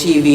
TV,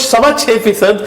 6.25%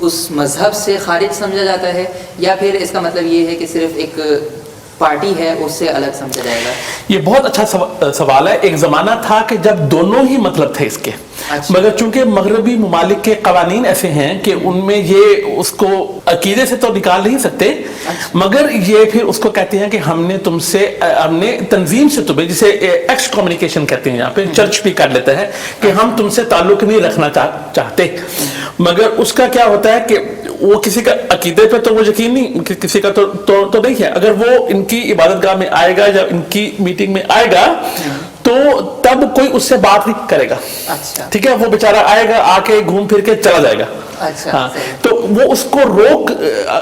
اس مذہب سے خارج سمجھا جاتا ہے یا پھر اس کا مطلب یہ ہے کہ صرف ایک پارٹی ہے اس سے الگ سمجھا جائے گا؟ یہ بہت اچھا سوال ہے. ایک زمانہ تھا کہ جب دونوں ہی مطلب تھے اس کے, مگر چونکہ مغربی ممالک کے قوانین ایسے ہیں کہ ان میں یہ اس کو عقیدے سے تو نکال نہیں سکتے, مگر یہ پھر اس کو کہتے ہیں کہ ہم نے تنظیم سے تمہیں, جسے ایکس کمیونیکیشن کہتے ہیں, یہاں پہ چرچ بھی کر لیتا ہے کہ ہم تم سے تعلق نہیں رکھنا چاہتے. مگر اس کا کیا ہوتا ہے کہ وہ کسی کا عقیدے پہ تو وہ یقین نہیں, کسی کا تو نہیں ہے. اگر وہ ان کی عبادت گاہ میں آئے گا یا ان کی میٹنگ میں آئے گا تو تب کوئی اس سے بات نہیں کرے گا. ٹھیک ہے, وہ بیچارہ آئے گا, آ کے گھوم پھر کے چلا جائے گا. ہاں, تو وہ اس کو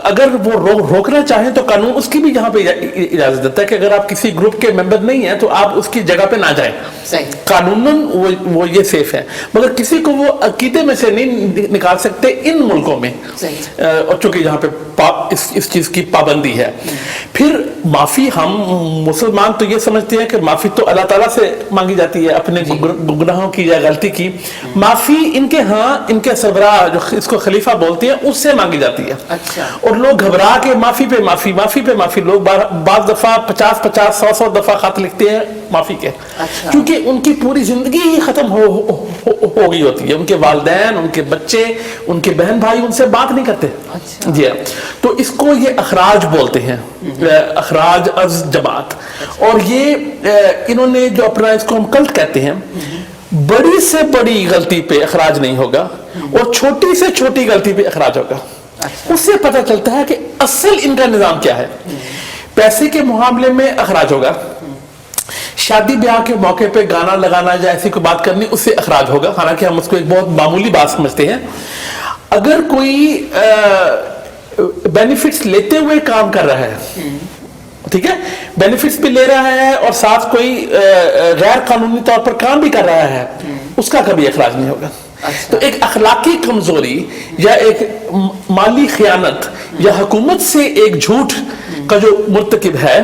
اگر وہ روکنا چاہیں تو قانون اس کی بھی یہاں پہ اجازت دیتا ہے کہ اگر آپ کسی گروپ کے ممبر نہیں ہیں تو آپ اس کی جگہ پہ نہ جائیں. قانوناً وہ یہ سیف ہے, مگر کسی کو وہ عقیدے میں سے نہیں نکال سکتے ان ملکوں میں, اور چونکہ یہاں پہ اس چیز کی پابندی ہے. پھر معافی ہم مسلمان تو یہ سمجھتے ہیں کہ معافی تو اللہ تعالیٰ سے مانگی جاتی ہے اپنے گناہوں کی یا غلطی کی. معافی ان کے ہاں ان کے سربراہ جو اس کو خلیفہ بولتے ہیں اس سے مانگی جاتی ہے. اور لوگ گھبرا کے معافی پہ معافی لوگ بعض دفعہ 50-100 دفعہ خط لکھتے ہیں معافی کے, کیونکہ ان کی پوری زندگی ہی ختم ہو گئی ہوتی ہے. ان کے والدین, ان کے بچے, ان کے بہن بھائی ان سے بات نہیں کرتے. جی, تو اس کو یہ اخراج بولتے ہیں, اخراج از جماعت. اور یہ انہوں نے جو اپنا اس کو ہم کلٹ کہتے ہیں, بڑی سے بڑی غلطی پہ اخراج نہیں ہوگا اور چھوٹی سے چھوٹی غلطی پہ اخراج ہوگا. اس سے پتہ چلتا ہے کہ اصل ان کا نظام کیا ہے. پیسے کے معاملے میں اخراج ہوگا, شادی بیاہ کے موقع پہ گانا لگانا یا ایسی کوئی بات کرنی اس سے اخراج ہوگا, حالانکہ ہم اس کو ایک بہت معمولی بات سمجھتے ہیں. اگر کوئی بینیفٹس لیتے ہوئے کام کر رہا ہے, ٹھیک ہے, بینیفٹس بھی لے رہا ہے اور ساتھ کوئی غیر قانونی طور پر کام بھی کر رہا ہے, اس کا کبھی اخراج نہیں ہوگا. تو ایک اخلاقی کمزوری یا ایک مالی خیانت یا حکومت سے ایک جھوٹ کا جو مرتکب ہے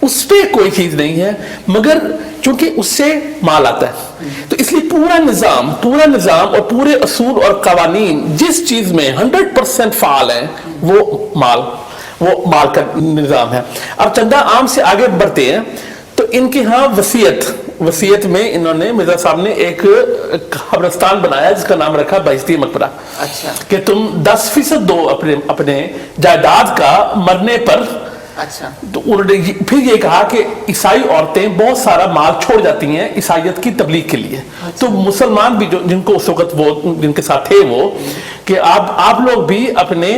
اس پہ کوئی چیز نہیں ہے, مگر چونکہ اس سے مال آتا ہے. تو اس لیے پورا نظام اور پورے اصول اور قوانین جس چیز میں 100% فعال ہیں وہ مال کا نظام ہے. اب چندہ عام سے آگے بڑھتے ہیں تو ان کے ہاں وصیت میں انہوں نے, مرزا صاحب نے ایک قبرستان بنایا جس کا نام رکھا بہشتی مقبرہ. کہ تم 10% دو اپنے جائیداد کا مرنے پر. تو انہوں نے پھر یہ کہا کہ عیسائی عورتیں بہت سارا مال چھوڑ جاتی ہیں عیسائیت کی تبلیغ کے لیے. تو مسلمان بھی جن کو اس وقت جن کے ساتھ تھے وہ کہ آپ لوگ بھی اپنے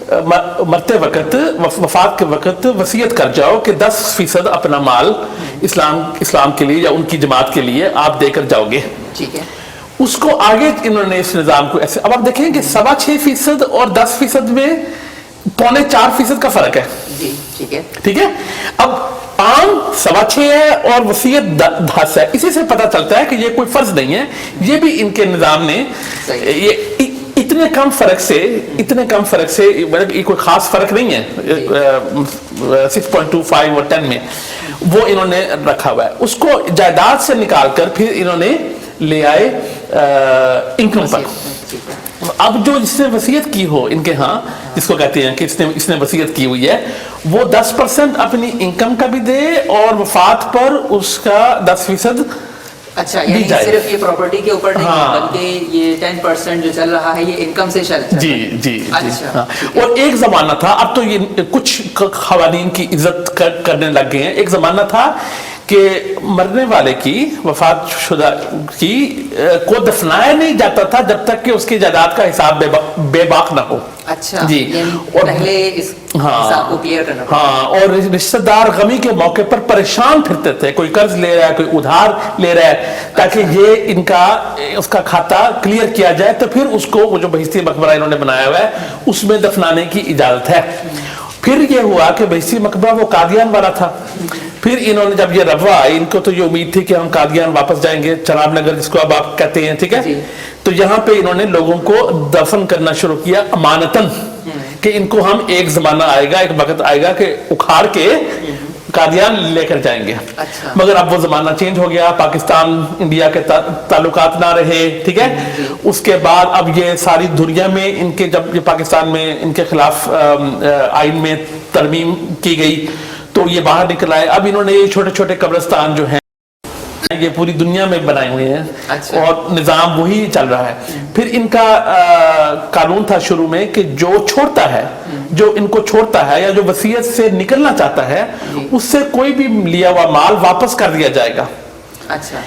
مرتے وقت, وفات کے وقت وصیت کر جاؤ کہ 10% اپنا مال اسلام کے لیے یا ان کی جماعت کے لیے آپ دے کر جاؤ گے. ٹھیک ہے, اس کو آگے انہوں نے اس نظام کو ایسے, اب آپ دیکھیں کہ 6.25% اور 10% میں 3.25% کا فرق ہے. ٹھیک ہے, اب عام 6.25 ہے اور وصیت 10 ہے. اسی سے پتہ چلتا ہے کہ یہ کوئی فرض نہیں ہے, یہ بھی ان کے نظام نے یہ اتنے کم فرق سے یہ کوئی خاص فرق نہیں ہے 6.25 اور 10 میں, وہ انہوں نے رکھا ہوا ہے. اس کو جائیداد سے نکال کر پھر انہوں نے لے آئے انکم پر. اب جو جس نے وصیت کی ہو ان کے ہاں, جس کو کہتے ہیں کہ اس نے وصیت کی ہوئی ہے, وہ 10% اپنی انکم کا بھی دے اور وفات پر اس کا 10%. اچھا, یعنی صرف یہ پراپرٹی کے اوپر نہیں بلکہ یہ 10% جو چل رہا ہے یہ انکم سے چل رہا ہے. جی. اور ایک زمانہ تھا, اب تو یہ کچھ قوانین کی عزت کرنے لگ گئے ہیں. ایک زمانہ تھا کہ مرنے والے کی, وفات شدہ کی کو دفنایا نہیں جاتا تھا جب تک کہ اس کی جائیداد کا حساب بے باک نہ ہو. اچھا جی, اور پہلے اس حساب کو کلیئر کرنا. ہاں, اور رشتہ دار غمی کے موقع پر پریشان پھرتے تھے, کوئی قرض لے رہا ہے, کوئی ادھار لے رہا ہے, تاکہ یہ ان کا اس کا کھاتا کلیئر کیا جائے تو پھر اس کو وہ جو بہشتی مقبرہ انہوں نے بنایا ہوا ہے اس میں دفنانے کی اجازت ہے. پھر یہ ہوا کہ بہشتی مقبرہ وہ قادیان والا تھا. پھر انہوں نے جب یہ روا آئی, ان کو تو یہ امید تھی کہ ہم قادیان واپس جائیں گے, چناب نگر جس کو اب آپ کہتے ہیں, ٹھیک ہے, تو یہاں پہ انہوں نے لوگوں کو دفن کرنا شروع کیا امانتاً, کہ ان کو ہم ایک زمانہ آئے گا, ایک وقت آئے گا کہ اکھاڑ کے قادیان لے کر جائیں گے. اچھا. مگر اب وہ زمانہ چینج ہو گیا, پاکستان انڈیا کے تعلقات نہ رہے, ٹھیک ہے. اس کے بعد اب یہ ساری دنیا میں ان کے, جب یہ پاکستان میں ان کے خلاف آئین میں ترمیم کی گئی تو یہ باہر نکل آئے. اب انہوں نے یہ چھوٹے چھوٹے قبرستان جو ہیں یہ پوری دنیا میں بنائے ہوئے ہیں. اچھا. اور نظام وہی چل رہا ہے. پھر ان کا قانون تھا شروع میں کہ جو چھوڑتا ہے, جو ان کو چھوڑتا ہے یا جو وصیت سے نکلنا چاہتا ہے, اس سے کوئی بھی لیا ہوا مال واپس کر دیا جائے گا. اچھا.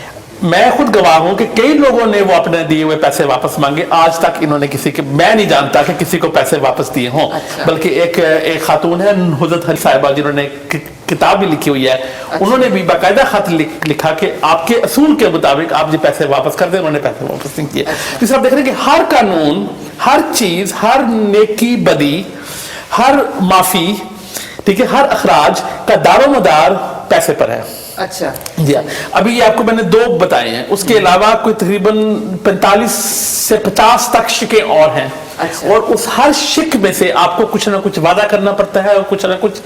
میں خود گواہ ہوں کہ کئی لوگوں نے وہ اپنے دیے ہوئے پیسے واپس مانگے. آج تک انہوں نے کسی کے, میں نہیں جانتا کہ کسی کو پیسے واپس دیے ہوں. بلکہ ایک خاتون ہے حضرت حلی صاحبہ جنہوں نے کتاب بھی لکھی ہوئی ہے, انہوں نے بھی باقاعدہ خط لکھا کہ آپ کے اصول کے مطابق آپ یہ پیسے واپس کر دیں. انہوں نے پیسے واپس نہیں کیے. جس آپ دیکھ رہے ہیں کہ ہر قانون, ہر چیز, ہر نیکی بدی, ہر معافی, ٹھیک ہے, ہر اخراج کا دار و مدار پیسے پر ہے. اچھا جی ہاں. ابھی یہ آپ کو میں نے 2 بتائے ہیں, اس کے علاوہ کوئی تقریباً 45 سے 50 تک شکیں اور ہیں. اور اس ہر شک میں سے آپ کو کچھ نہ کچھ وعدہ کرنا پڑتا ہے اور کچھ نہ کچھ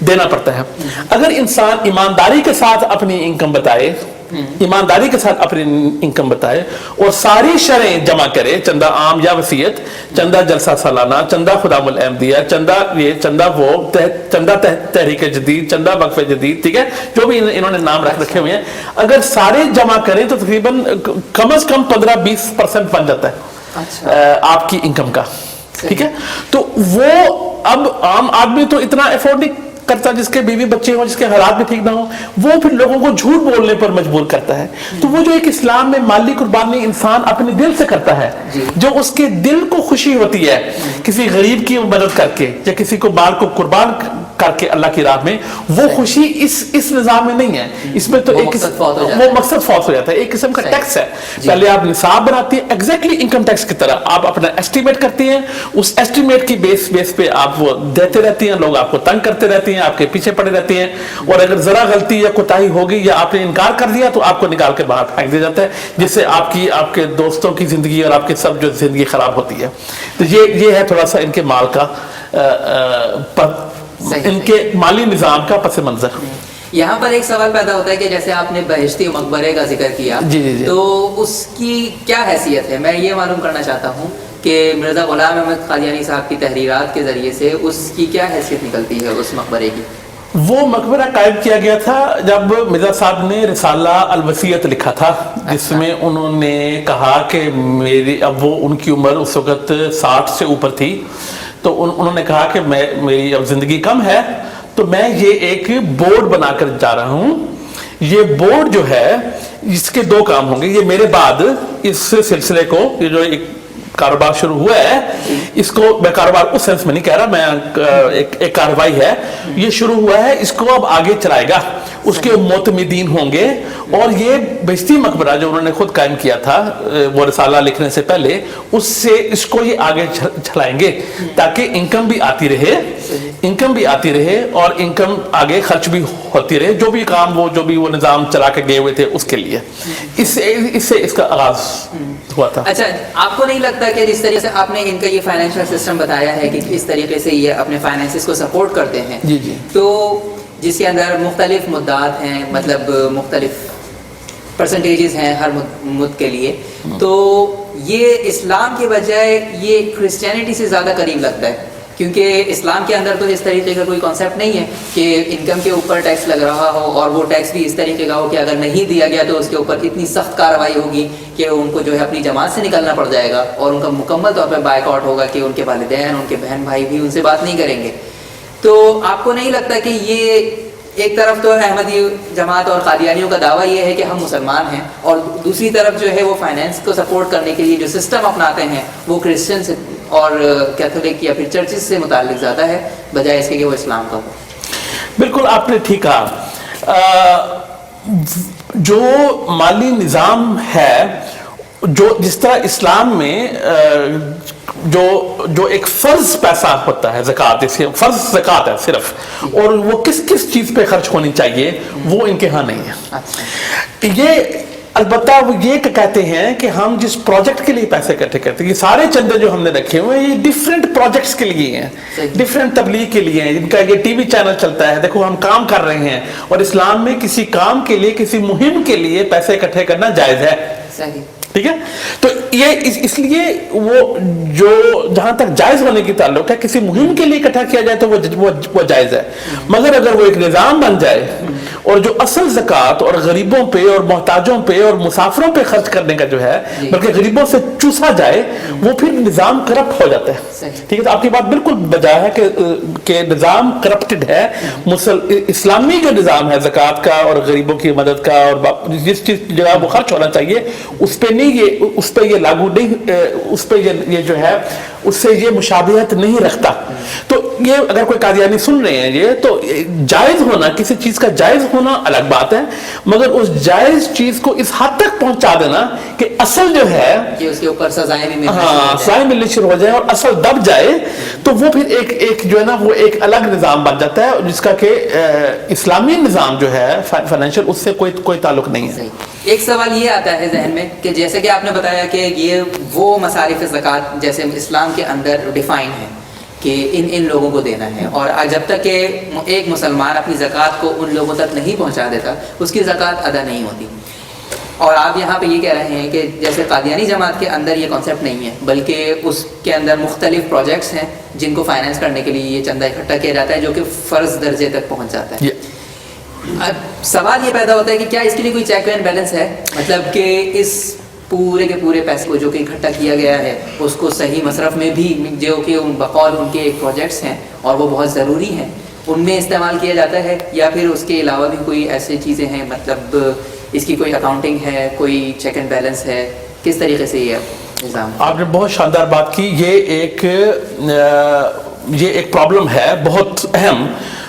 دینا پڑتا ہے. اگر انسان ایمانداری کے ساتھ اپنی انکم بتائے, ایمانداری کے ساتھ اپنی انکم بتائے اور ساری شرعیں جمع کرے, چندہ عام یا وصیت, چندہ جلسہ سالانہ, چندہ خدام الاحمدیہ, چندہ یہ, چندہ وہ, چندہ تحریک جدید, چندہ وقف جدید, ٹھیک ہے, جو بھی انہوں نے نام رکھے ہوئے ہیں, اگر سارے جمع کریں تو تقریباً کم از کم 15-20% بن جاتا ہے آپ کی انکم کا. ٹھیک ہے. تو وہ اب عام آدمی تو اتنا افورڈ نہیں کرتا, جس کے بیوی بچے ہوں, جس کے حالات بھی ٹھیک نہ ہوں, وہ پھر لوگوں کو جھوٹ بولنے پر مجبور کرتا ہے. تو وہ جو ایک اسلام میں مالی قربانی انسان اپنے دل سے کرتا ہے, جو اس کے دل کو خوشی ہوتی ہے کسی غریب کی مدد کر کے یا کسی کو مال کو قربان کر کے اللہ کی راہ میں, وہ خوشی اس نظام میں نہیں ہے. اس میں تو ایک وہ مقصد فوت ہو جاتا ہے, ایک قسم کا ٹیکس ہے. پہلے آپ نصاب بناتے ہیں ایگزیکٹلی انکم ٹیکس کی طرح, آپ اپنا ایسٹیمیٹ کرتے ہیں, اس ایسٹیمیٹ کی بیس پہ آپ وہ دیتے رہتے ہیں, لوگ آپ کو تنگ کرتے رہتے ہیں, آپ کے پیچھے پڑے رہتے ہیں, اور اگر ذرا غلطی یا کوتاہی ہوگی یا آپ نے انکار کر دیا تو آپ کو نکال کے باہر پھینک دیا جاتا ہے, جس سے آپ کے دوستوں کی زندگی اور آپ کے سب جو زندگی خراب ہوتی ہے. تو یہ ہے تھوڑا سا ان کے مال کا, ان کے مالی نظام کا پس منظر. یہاں پر ایک سوال پیدا ہوتا ہے کہ جیسے آپ نے بہشتی مقبرے کا ذکر کیا, تو اس کی کیا حیثیت ہے؟ میں یہ معلوم کرنا چاہتا ہوں کہ مرزا غلام احمد قادیانی صاحب کی تحریرات کے ذریعے سے اس کی کیا حیثیت نکلتی ہے اس مقبرے کی؟ وہ مقبرہ قائم کیا گیا تھا جب مرزا صاحب نے رسالہ الوصیت لکھا تھا, جس میں انہوں نے کہا کہ اب وہ ان کی عمر اس وقت 60 سے اوپر تھی, تو انہوں نے کہا کہ میری اب زندگی کم ہے, تو میں یہ ایک بورڈ بنا کر جا رہا ہوں. یہ بورڈ جو ہے اس کے 2 کام ہوں گے. یہ میرے بعد اس سلسلے کو, یہ جو ایک کاروبار شروع ہوا ہے, اس کو میں کاروبار اس سینس میں نہیں کہہ رہا, میں ایک کاروائی ہے, یہ شروع ہوا ہے, اس کو اب آگے چلائے گا. اس کے معتمدین ہوں گے, اور یہ بہشتی مقبرہ جو انہوں نے خود قائم کیا تھا وہ رسالہ لکھنے سے پہلے, اس سے اس کو یہ آگے چلائیں گے تاکہ انکم بھی آتی رہے اور انکم آگے خرچ بھی ہوتی رہے, جو بھی کام جو بھی وہ نظام چلا کے گئے ہوئے تھے اس کے لیے. اس سے اس کا آغاز ہوا تھا. اچھا, آپ کو نہیں لگتا کہ جس طریقے سے آپ نے ان کا یہ فائنینشیل سسٹم بتایا ہے کہ اس طریقے سے یہ اپنے فائنینسز کو سپورٹ کرتے ہیں, تو جس کے اندر مختلف مدات ہیں, مطلب مختلف پرسنٹیجز ہیں ہر مد کے لیے, تو یہ اسلام کے بجائے یہ کرسچینٹی سے زیادہ قریب لگتا ہے, کیونکہ اسلام کے اندر تو اس طریقے کا کوئی کانسیپٹ نہیں ہے کہ انکم کے اوپر ٹیکس لگ رہا ہو, اور وہ ٹیکس بھی اس طریقے کا ہو کہ اگر نہیں دیا گیا تو اس کے اوپر اتنی سخت کارروائی ہوگی کہ ان کو جو ہے اپنی جماعت سے نکلنا پڑ جائے گا, اور ان کا مکمل طور پہ بائیک آؤٹ ہوگا کہ ان کے والدین, ان کے بہن بھائی بھی ان سے بات نہیں کریں گے. تو آپ کو نہیں لگتا کہ یہ ایک طرف تو احمدی جماعت اور قادیانیوں کا دعویٰ یہ ہے کہ ہم مسلمان ہیں, اور دوسری طرف جو ہے وہ فائنینس کو سپورٹ کرنے کے لیے جو سسٹم اپناتے ہیں وہ کرسچن سے اور کیتھولک یا پھر چرچز سے متعلق زیادہ ہے بجائے اس کے کہ وہ اسلام کا ہو؟ بالکل آپ نے ٹھیک کہا. جو مالی نظام ہے, جو جس طرح اسلام میں جو ایک فرض پیسہ ہوتا ہے زکوٰۃ, فرض زکوٰۃ ہے صرف, اور وہ کس چیز پہ خرچ ہونی چاہیے وہ ان کے ہاں نہیں ہے. یہ البتہ وہ یہ کہتے ہیں کہ ہم جس پروجیکٹ کے لیے پیسے اکٹھے کرتے ہیں، یہ سارے چندے جو ہم نے رکھے ہوئے ہیں یہ ڈیفرنٹ پروجیکٹس کے لیے ہیں، ڈیفرنٹ تبلیغ کے لیے ہیں، جن کا یہ ٹی وی چینل چلتا ہے، دیکھو ہم کام کر رہے ہیں، اور اسلام میں کسی کام کے لیے، کسی مہم کے لیے پیسے اکٹھے کرنا جائز ہے. ٹھیک ہے، تو یہ اس لیے وہ جو جہاں تک جائز ہونے کی تعلق ہے، کسی مہم کے لیے اکٹھا کیا جائے تو وہ جائز ہے، مگر اگر وہ ایک نظام بن جائے اور جو اصل زکوٰۃ اور غریبوں پہ اور محتاجوں پہ اور مسافروں پہ خرچ کرنے کا جو ہے بلکہ غریبوں سے چوسا جائے، وہ پھر نظام کرپٹ ہو جاتا ہے. ٹھیک ہے، تو آپ کی بات بالکل بجا ہے کہ نظام کرپٹڈ ہے. اسلامی جو نظام ہے زکوٰۃ کا اور غریبوں کی مدد کا اور جس چیز جگہ وہ خرچ ہونا چاہیے اس پہ نہیں، اس پہ یہ لاگو نہیں، اس پہ یہ جو ہے اس سے یہ مشابہت نہیں رکھتا. تو یہ اگر کوئی قادیانی سن رہے ہیں یہ تو جائز ہونا، کسی چیز کا جائز ہونا الگ بات ہے، مگر اس جائز چیز کو اس حد تک پہنچا دینا کہ اصل جو ہے کہ اس کے اوپر سزائیں بھی سزائیں ملنی شروع ہو جائے اور اصل دب جائے، تو وہ پھر ایک جو ہے نا وہ ایک الگ نظام بن جاتا ہے جس کا کہ اسلامی نظام جو ہے فائنینشیل اس سے کوئی تعلق نہیں ہے. ایک سوال یہ آتا ہے ذہن میں کہ جیسے کہ آپ نے بتایا کہ یہ وہ مصارف زکوٰۃ جیسے اسلام کے اندر ڈیفائن ہے کہ ان لوگوں کو دینا ہے، اور جب تک کہ ایک مسلمان اپنی زکوٰۃ کو ان لوگوں تک نہیں پہنچا دیتا اس کی زکوٰۃ ادا نہیں ہوتی. اور آپ یہاں پہ یہ کہہ رہے ہیں کہ جیسے قادیانی جماعت کے اندر یہ کانسیپٹ نہیں ہے، بلکہ اس کے اندر مختلف پروجیکٹس ہیں جن کو فائنینس کرنے کے لیے یہ چندہ اکٹھا کیا جاتا ہے جو کہ فرض درجے تک پہنچ جاتا ہے. اب سوال یہ پیدا ہوتا ہے کہ کیا اس کے لیے کوئی چیک اینڈ بیلنس ہے، مطلب کہ اس پورے کے پورے پیسے کو جو کہ اکٹھا کیا گیا ہے اس کو صحیح مصرف میں بھی جو کہ بقول ان کے ایک پروجیکٹس ہیں اور وہ بہت ضروری ہیں ان میں استعمال کیا جاتا ہے، یا پھر اس کے علاوہ بھی کوئی ایسی چیزیں ہیں، مطلب اس کی کوئی اکاؤنٹنگ ہے، کوئی چیک اینڈ بیلنس ہے، کس طریقے سے یہ نظام؟ آپ نے بہت شاندار بات کی. یہ ایک پرابلم ہے بہت اہم،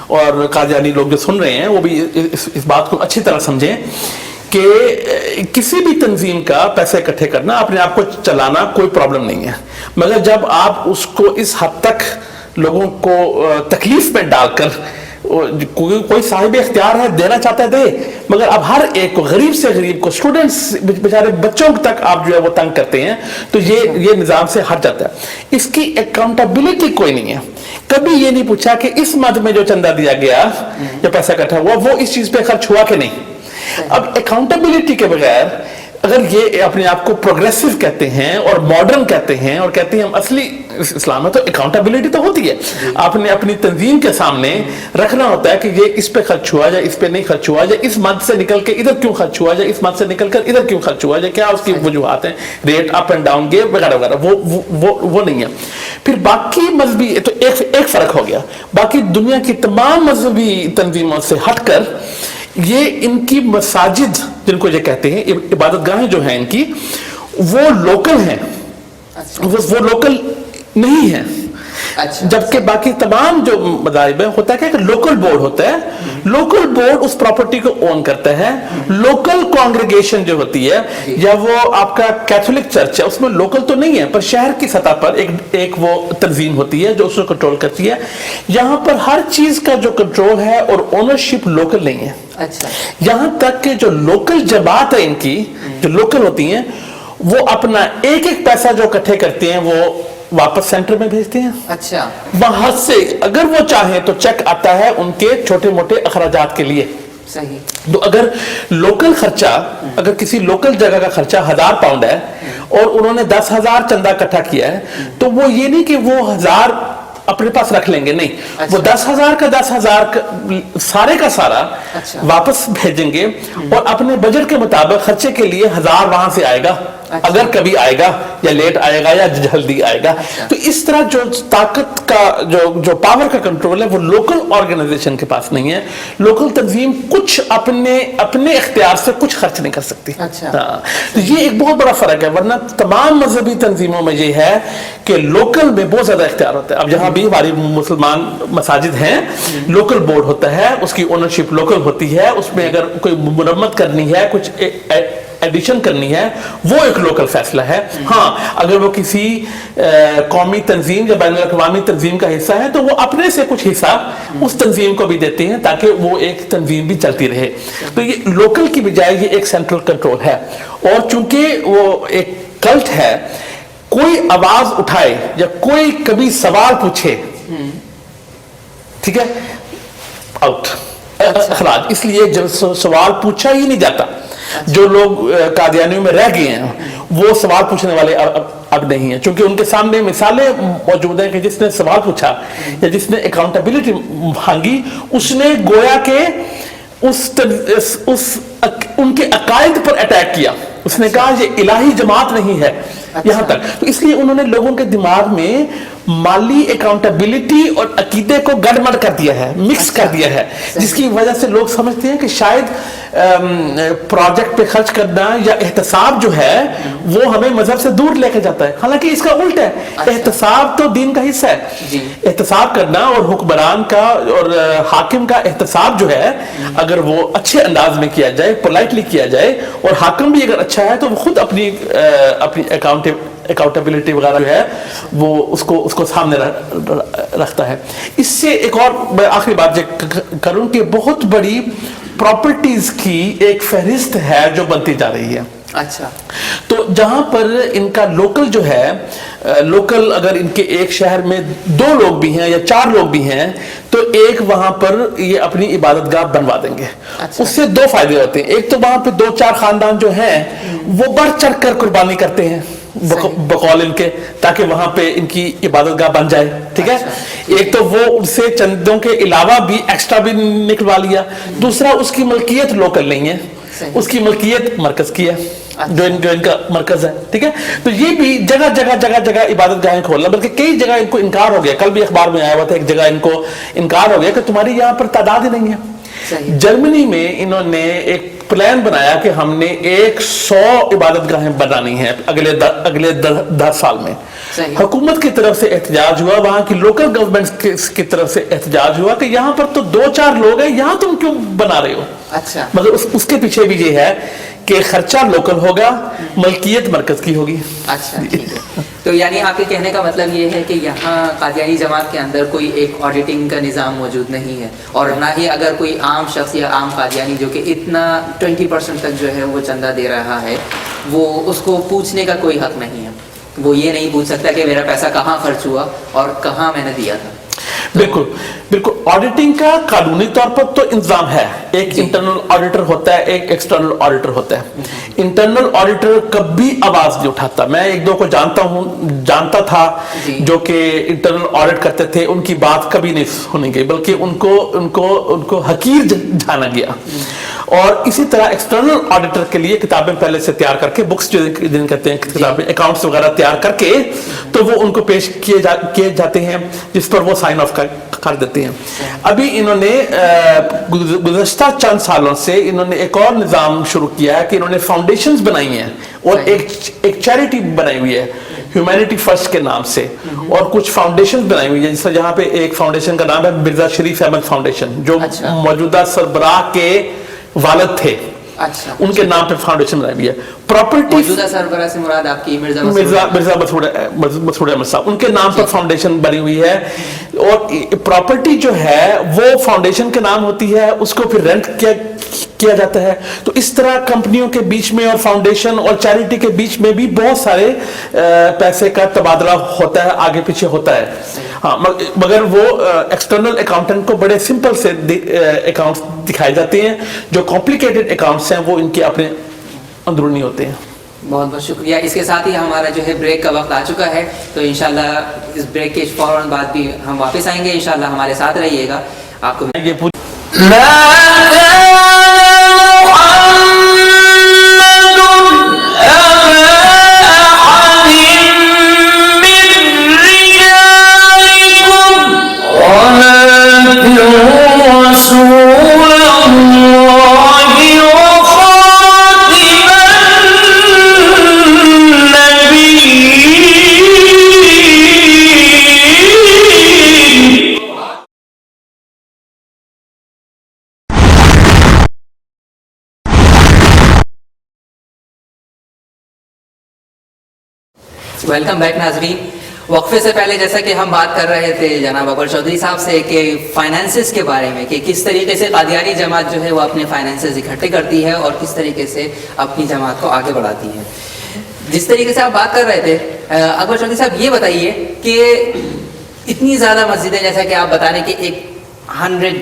اور قادیانی لوگ جو سن رہے ہیں وہ بھی اس بات کو اچھی طرح سمجھیں کہ کسی بھی تنظیم کا پیسے اکٹھے کرنا، اپنے آپ کو چلانا کوئی پرابلم نہیں ہے، مگر جب آپ اس کو اس حد تک لوگوں کو تکلیف میں ڈال کر، کوئی صاحب اختیار ہے دینا چاہتا ہے دے، مگر اب ہر ایک کو، غریب سے غریب کو، اسٹوڈنٹس بیچارے بچوں تک آپ جو ہے وہ تنگ کرتے ہیں، تو یہ نظام سے ہٹ جاتا ہے. اس کی اکاؤنٹیبلٹی کوئی نہیں ہے. کبھی یہ نہیں پوچھا کہ اس مد میں جو چندہ دیا گیا یا پیسہ اکٹھا ہوا وہ اس چیز پہ خرچ ہوا کہ نہیں. اب اکاؤنٹیبلٹی کے بغیر اگر یہ اپنے آپ کو پروگریسو کہتے ہیں اور ماڈرن کہتے ہیں اور کہتے ہیں ہم اصلی اسلام میں، تو اکاؤنٹیبلٹی تو ہوتی ہے. آپ نے اپنی تنظیم کے سامنے رکھنا ہوتا ہے کہ یہ اس پہ خرچ ہوا یا اس پہ نہیں خرچ ہوا، یا اس مد سے نکل کے ادھر کیوں خرچ ہوا، یا اس مد سے نکل کر ادھر کیوں خرچ ہوا، یا کیا اس کی وجوہات ہیں، ریٹ اپ اینڈ ڈاؤن گئے وغیرہ وغیرہ، وہ نہیں ہے. پھر باقی مذہبی تو ایک فرق ہو گیا، باقی دنیا کی تمام مذہبی تنظیموں سے ہٹ کر یہ ان کی مساجد جن کو یہ کہتے ہیں عبادت گاہیں جو ہیں ان کی، وہ لوکل ہیں، وہ لوکل نہیں ہیں. جبکہ باقی تمام جو مذاہب ہیں ہوتا ہے کہ لوکل بورڈ ہوتا ہے، لوکل بورڈ اس پراپرٹی کو اون کرتا ہے. لوکل کانگریگیشن جو ہوتی ہے یا وہ آپ کا کیتھولک چرچ ہے اس میں لوکل تو نہیں ہے، پر شہر کی سطح پر ایک وہ تنظیم ہوتی ہے جو اس کو کنٹرول کرتی ہے. یہاں پر ہر چیز کا جو کنٹرول ہے اور اونرشپ لوکل نہیں ہے. یہاں تک کہ جو لوکل جماعت ہے ان کی جو لوکل ہوتی ہیں وہ اپنا ایک پیسہ جو اکٹھے کرتے ہیں وہ واپس سینٹر میں بھیجتے ہیں. اچھا، وہاں سے اگر وہ چاہیں تو چیک آتا ہے ان کے چھوٹے موٹے اخراجات کے لیے. صحیح. تو اگر لوکل خرچہ، اگر کسی لوکل جگہ کا خرچہ 1000 پاؤنڈ ہے اور انہوں نے 10,000 چندہ اکٹھا کیا ہے، تو وہ یہ نہیں کہ وہ 1000 اپنے پاس رکھ لیں گے، نہیں، وہ 10,000 کا 10,000 سارے کا سارا واپس بھیجیں گے، اور اپنے بجٹ کے مطابق خرچے کے لیے 1000 وہاں سے آئے گا، اگر کبھی آئے گا یا لیٹ آئے گا یا جلدی آئے گا. تو اس طرح جو طاقت کا جو پاور کا کنٹرول ہے وہ لوکل آرگنائزیشن کے پاس نہیں ہے. لوکل تنظیم کچھ اپنے اختیار سے کچھ خرچ نہیں کر سکتی. تو یہ ایک بہت بڑا فرق ہے، ورنہ تمام مذہبی تنظیموں میں یہ ہے کہ لوکل میں بہت زیادہ اختیار ہوتا ہے. اب جہاں بھی ہماری مسلمان مساجد ہیں لوکل بورڈ ہوتا ہے، اس کی اونرشپ لوکل ہوتی ہے، اس میں اگر کوئی مرمت کرنی ہے، کچھ ایڈیشن کرنی ہے وہ ایک لوکل فیصلہ ہے. ہاں اگر وہ کسی قومی تنظیم یا بین الاقوامی تنظیم کا حصہ ہے تو وہ اپنے سے کچھ حصہ اس تنظیم کو بھی دیتے ہیں تاکہ وہ ایک تنظیم بھی چلتی رہے. تو یہ لوکل کی بجائے یہ ایک سینٹرل کنٹرول ہے. اور چونکہ وہ ایک کلٹ ہے, کوئی آواز اٹھائے یا کوئی کبھی سوال پوچھے, ٹھیک ہے, آؤٹ, اخراج. اس لیے جب سوال پوچھا ہی نہیں جاتا, جو لوگ قادیانیوں میں رہ گئے ہیں وہ سوال پوچھنے والے اب نہیں ہیں, چونکہ ان کے سامنے مثالیں موجود ہیں کہ جس نے سوال پوچھا یا جس نے اکاؤنٹیبلٹی مانگی اس نے گویا کہ ان کے عقائد پر اٹیک کیا. اس نے کہا یہ الہی جماعت نہیں ہے یہاں تک. تو اس لیے انہوں نے لوگوں کے دماغ میں مالی اکاؤنٹیبلٹی اور عقیدے کو گڑبڑ کر دیا ہے, مکس کر دیا ہے, جس کی وجہ سے لوگ سمجھتے ہیں کہ شاید پروجیکٹ پہ خرچ کرنا یا احتساب جو ہے وہ ہمیں مذہب سے دور لے کے جاتا ہے. حالانکہ اس کا الٹ ہے, احتساب تو دین کا حصہ ہے. احتساب کرنا اور حکمران کا اور حاکم کا احتساب جو ہے اگر وہ اچھے انداز میں کیا جائے, پولائٹلی کیا جائے, اور حاکم بھی اگر اچھا ہے تو وہ خود اپنی اکاؤنٹیبلٹی وغیرہ جو ہے وہ اس کو سامنے رکھتا ہے. اس سے ایک اور آخری بات کروں کہ بہت بڑی پراپرٹیز کی ایک فہرست ہے جو بنتی جا رہی ہے. اچھا, تو جہاں پر ان کا لوکل جو ہے, لوکل اگر ان کے ایک شہر میں 2 لوگ بھی ہیں یا 4 لوگ بھی ہیں تو ایک وہاں پر یہ اپنی عبادت گاہ بنوا دیں گے. اس سے 2 فائدے ہوتے ہیں. ایک تو وہاں پہ 2-4 خاندان جو ہیں وہ بڑھ چڑھ کر قربانی کرتے ہیں بقول ان کے, تاکہ وہاں پہ ان کی عبادت گاہ بن جائے, ٹھیک ہے. ایک تو وہ ان سے چندوں کے علاوہ بھی ایکسٹرا بھی نکلوا لیا. دوسرا اس کی ملکیت لوکل نہیں ہے, اس کی ملکیت مرکز کی ہے, جو ان کا مرکز ہے, ٹھیک ہے. تو یہ بھی جگہ عبادت گاہیں کھولنا, بلکہ کئی جگہ ان کو انکار ہو گیا. کل بھی اخبار میں آیا ہوا تھا, ایک جگہ ان کو انکار ہو گیا کہ تمہاری یہاں پر تعداد ہی نہیں ہے. جرمنی میں انہوں نے ایک پلان بنایا کہ ہم نے 100 عبادت گاہیں بنانی ہیں اگلے 10 سال میں. حکومت کی طرف سے احتجاج ہوا, وہاں کی لوکل گورنمنٹ کی طرف سے احتجاج ہوا کہ یہاں پر تو 2-4 لوگ ہیں, یہاں تم کیوں بنا رہے ہو. اچھا, مگر اس کے پیچھے بھی یہ ہے کہ خرچہ لوکل ہوگا, ملکیت مرکز کی ہوگی. اچھا, ٹھیک ہے. تو یعنی آپ کے کہنے کا مطلب یہ ہے کہ یہاں قادیانی جماعت کے اندر کوئی ایک آڈیٹنگ کا نظام موجود نہیں ہے, اور نہ ہی اگر کوئی عام شخص یا عام قادیانی جو کہ اتنا 20% تک جو ہے وہ چندہ دے رہا ہے, وہ اس کو پوچھنے کا کوئی حق نہیں ہے. وہ یہ نہیں پوچھ سکتا کہ میرا پیسہ کہاں خرچ ہوا اور کہاں میں نے دیا تھا. بالکل بالکل. آڈیٹنگ کا قانونی طور پر تو انتظام ہے. ایک انٹرنل آڈیٹر ہوتا ہے, ایک ایکسٹرنل آڈیٹر ہوتا ہے. انٹرنل آڈیٹر کبھی آواز نہیں اٹھاتا. میں 1-2 کو جانتا تھا جو کہ انٹرنل آڈیٹ کرتے تھے, ان کی بات کبھی نہیں سنی گئی, بلکہ ان کو حقیر جانا گیا. اور اسی طرح ایکسٹرنل آڈیٹر کے لیے کتابیں پہلے سے تیار کر کے, بکس جن کہتے ہیں کتابیں, اکاؤنٹس وغیرہ تیار کر کے تو وہ ان کو پیش کیے جاتے ہیں, جس پر وہ سائن آف کر دیتے ہیں. ابھی انہوں نے گزشتہ چند سالوں سے انہوں نے ایک اور نظام شروع کیا ہے کہ انہوں نے فاؤنڈیشنز بنائی ہیں اور ایک چیریٹی بنائی ہوئی ہے ہیومینٹی فرسٹ کے نام سے, اور کچھ فاؤنڈیشن بنائی ہوئی ہے. جس طرح جہاں پہ ایک فاؤنڈیشن کا نام ہے مرزا شریف احمد فاؤنڈیشن, جو موجودہ سربراہ کے والد تھے, ان کے نام پہ فاؤنڈیشن بنائی ہوئی ہے. پراپرٹی موجودہ سربراہ سے مراد آپ کی مرزا مسعود احمد صاحب, ان کے نام پر فاؤنڈیشن بنی ہوئی ہے. اور پراپرٹی جو ہے وہ فاؤنڈیشن کے نام ہوتی ہے, اس کو پھر رینٹ کیا جاتا ہے. تو اس طرح کمپنیوں کے بیچ میں اور فاؤنڈیشن اور چیریٹی کے بیچ میں بھی بہت سارے پیسے کا تبادلہ ہوتا ہے, آگے پیچھے ہوتا ہے. ہاں, مگر وہ ایکسٹرنل اکاؤنٹنٹ کو بڑے سمپل سے اکاؤنٹس دکھائے جاتے ہیں. جو کمپلیکیٹڈ اکاؤنٹس ہیں وہ ان کے اپنے اندرونی ہوتے ہیں. بہت بہت شکریہ. اس کے ساتھ ہی ہمارا جو ہے بریک کا وقت آ چکا ہے, تو انشاءاللہ اس بریک کے فوراً بعد بھی ہم واپس آئیں گے. انشاءاللہ ہمارے ساتھ رہیے گا. آپ کو ویلکم بیک ناظرین. وقفے سے پہلے جیسا کہ ہم بات کر رہے تھے جناب اکبر چودھری صاحب سے کہ فائنانسز کے بارے میں، کہ کس طریقے سے قادیانی جماعت جو ہے وہ اپنے فائنانسز اکٹھے کرتی ہے اور کس طریقے سے اپنی جماعت کو آگے بڑھاتی ہے. جس طریقے سے آپ بات کر رہے تھے اکبر چودھری صاحب، یہ بتائیے کہ اتنی زیادہ مسجدیں، جیسا کہ آپ بتا رہے کہ 100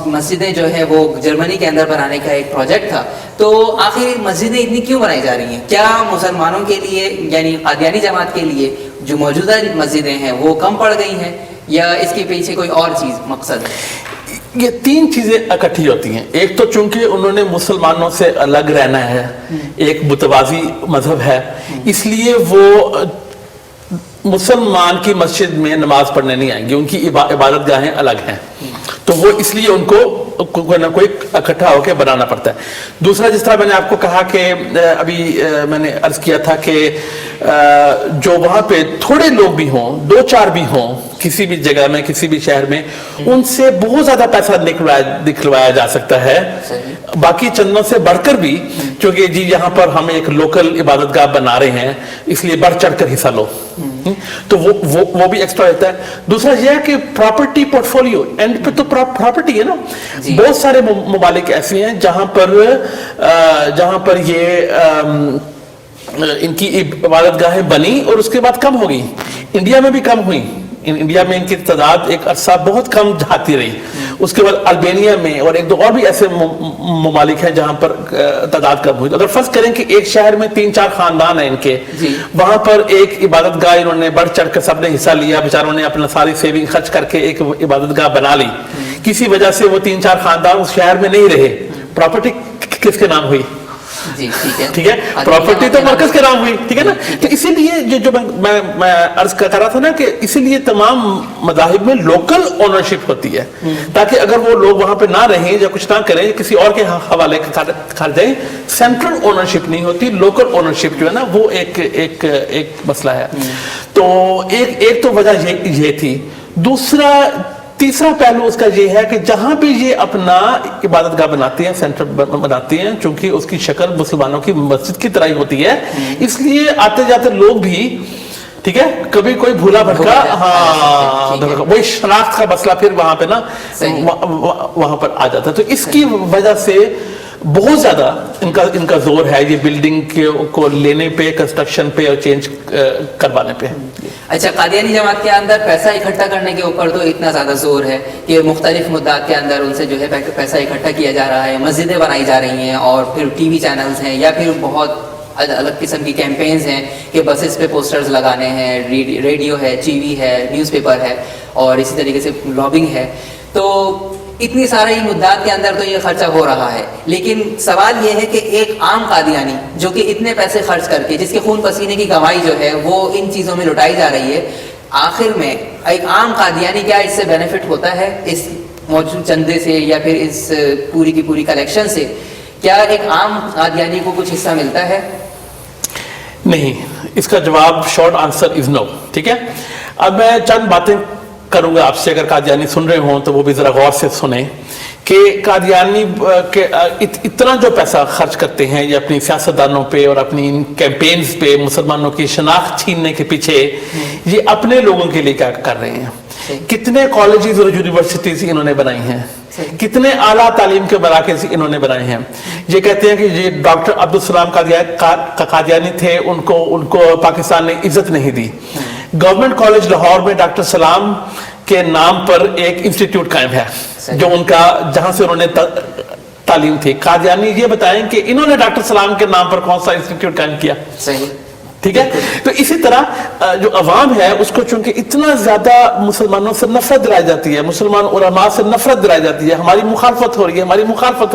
مسجدیں جو ہے وہ جرمنی کے اندر بنانے کا ایک پروجیکٹ تھا، تو آخر مسجدیں اتنی کیوں بنائی جا رہی ہیں؟ کیا مسلمانوں کے لیے یعنی قادیانی جماعت کے لیے جو موجودہ مسجدیں ہیں وہ کم پڑ گئی ہیں، یا اس کے پیچھے کوئی اور چیز مقصد ہے؟ یہ تین چیزیں اکٹھی ہوتی ہیں. ایک تو چونکہ انہوں نے مسلمانوں سے الگ رہنا ہے، ایک متوازی مذہب ہے، اس لیے وہ مسلمان کی مسجد میں نماز پڑھنے نہیں آئیں گے، ان کی عبادت گاہیں الگ ہیں، تو وہ اس لیے ان کو کوئی نہ کوئی اکٹھا ہو کے بنانا پڑتا ہے. دوسرا، جس طرح میں نے آپ کو کہا کہ ابھی میں نے عرض کیا تھا کہ جو وہاں پہ تھوڑے لوگ بھی ہوں، 2-4 بھی ہوں کسی بھی جگہ میں، کسی بھی شہر میں، ان سے بہت زیادہ پیسہ نکلوایا جا سکتا ہے، باقی چندوں سے بڑھ کر بھی، کیونکہ جی یہاں پر ہم ایک لوکل عبادت گاہ بنا رہے ہیں اس لیے بڑھ چڑھ کر حصہ لو، تو وہ بھی ایکسٹرا رہتا ہے. دوسرا یہ ہے کہ پراپرٹی پورٹ فولیو، اینڈ پہ تو پراپرٹی ہے نا. بہت سارے ممالک ایسے ہیں جہاں پر یہ ان کی عبادت گاہیں بنی اور اس کے بعد کم ہو گئی. انڈیا میں بھی کم ہوئی، انڈیا میں ان کی تعداد ایک عرصہ بہت کم جاتی رہی. اس کے بعد البینیا میں اور 1-2 اور بھی ایسے ممالک ہیں جہاں پر تعداد کم ہوئی. اگر فرض کریں کہ ایک شہر میں 3-4 خاندان ہیں ان کے، وہاں پر ایک عبادت گاہ انہوں نے بڑھ چڑھ کر سب نے حصہ لیا، بیچاروں نے اپنا ساری سیونگ خرچ کر کے ایک عبادت گاہ بنا لی. کسی وجہ سے وہ 3-4 خاندان اس شہر میں نہیں رہے، پراپرٹی کس کے نام ہوئی؟ ٹھیک ہے، پراپرٹی تو مرکز کے نام ہوئی، ٹھیک ہے نا. تو اسی لیے جو میں عرض کر رہا تھا نا کہ اسی لیے تمام مذاہب میں لوکل اونرشپ ہوتی ہے، تاکہ اگر وہ لوگ وہاں پہ نہ رہیں یا کچھ نہ کریں، کسی اور کے حوالے کر جائیں. سینٹرل اونرشپ نہیں ہوتی، لوکل اونرشپ جو ہے نا وہ ایک مسئلہ ہے. تو ایک تو وجہ یہ تھی. تیسرا پہلو اس کا یہ ہے کہ جہاں پہ یہ اپنا عبادت گاہ بناتے ہیں، سینٹر بناتے ہیں، چونکہ اس کی شکل مسلمانوں کی مسجد کی طرح ہی ہوتی ہے، اس لیے آتے جاتے لوگ بھی، ٹھیک ہے، کبھی کوئی بھولا بھٹکا، وہی شناخت کا مسئلہ پھر وہاں پہ نا وہاں پر آ جاتا ہے. تو اس کی وجہ سے بہت زیادہ ان کا زور ہے یہ بلڈنگ کو لینے پہ، کنسٹرکشن پہ اور چینج کروانے پہ. اچھا، قادیانی جماعت کے اندر پیسہ اکٹھا کرنے کے اوپر تو اتنا زیادہ زور ہے کہ مختلف مدعات کے اندر ان سے جو ہے پیسہ اکٹھا کیا جا رہا ہے، مسجدیں بنائی جا رہی ہیں، اور پھر ٹی وی چینلز ہیں یا پھر بہت الگ قسم کی کیمپینز ہیں کہ بسز پہ پوسٹرز لگانے ہیں، ریڈیو ہے، ٹی وی ہے، نیوز پیپر ہے، اور اسی طریقے سے بلاگنگ ہے. تو اتنی سارے مدعات کے اندر تو یہ خرچہ ہو رہا ہے، لیکن سوال یہ ہے کہ ایک عام قادیانی جو کہ اتنے پیسے خرچ کر کے، جس کے خون پسینے کی کمائی جو ہے وہ ان چیزوں میں لٹائی جا رہی ہے، آخر میں ایک عام قادیانی کیا اس سے بینیفٹ ہوتا ہے، اس موجود چندے سے یا پھر اس پوری کی پوری کلیکشن سے؟ کیا ایک عام قادیانی کو کچھ حصہ ملتا ہے؟ نہیں، اس کا جواب شارٹ آنسر از نو. ٹھیک ہے، اب میں چند باتیں کروں گا آپ سے. اگر قادیانی سن رہے ہوں تو وہ بھی ذرا غور سے سنیں کہ قادیانی اتنا جو پیسہ خرچ کرتے ہیں یہ اپنی سیاستدانوں پہ اور اپنی کیمپینز پہ، مسلمانوں کی شناخت چھیننے کے پیچھے، یہ اپنے لوگوں کے لیے کیا کر رہے ہیں. کتنے کالجز اور یونیورسٹیز انہوں نے بنائی ہیں، کتنے اعلیٰ تعلیم کے مراکز انہوں نے بنائے ہیں. یہ کہتے ہیں کہ یہ ڈاکٹر عبدالسلام قادیانی تھے، ان کو پاکستان نے عزت نہیں دی. گورنمنٹ کالج لاہور میں ڈاکٹر سلام کے نام پر ایک انسٹیٹیوٹ قائم ہے جو جہاں سے انہوں نے تعلیم تھی. قادیانی یہ بتائیں کہ انہوں نے ڈاکٹر سلام کے نام پر کون سا انسٹیٹیوٹ قائم کیا؟ ٹھیک ہے. تو اسی طرح جو عوام ہے اس کو چونکہ اتنا زیادہ مسلمانوں سے نفرت دلائی جاتی ہے، مسلمان علماء سے نفرت دلائی جاتی ہے، ہماری مخالفت ہو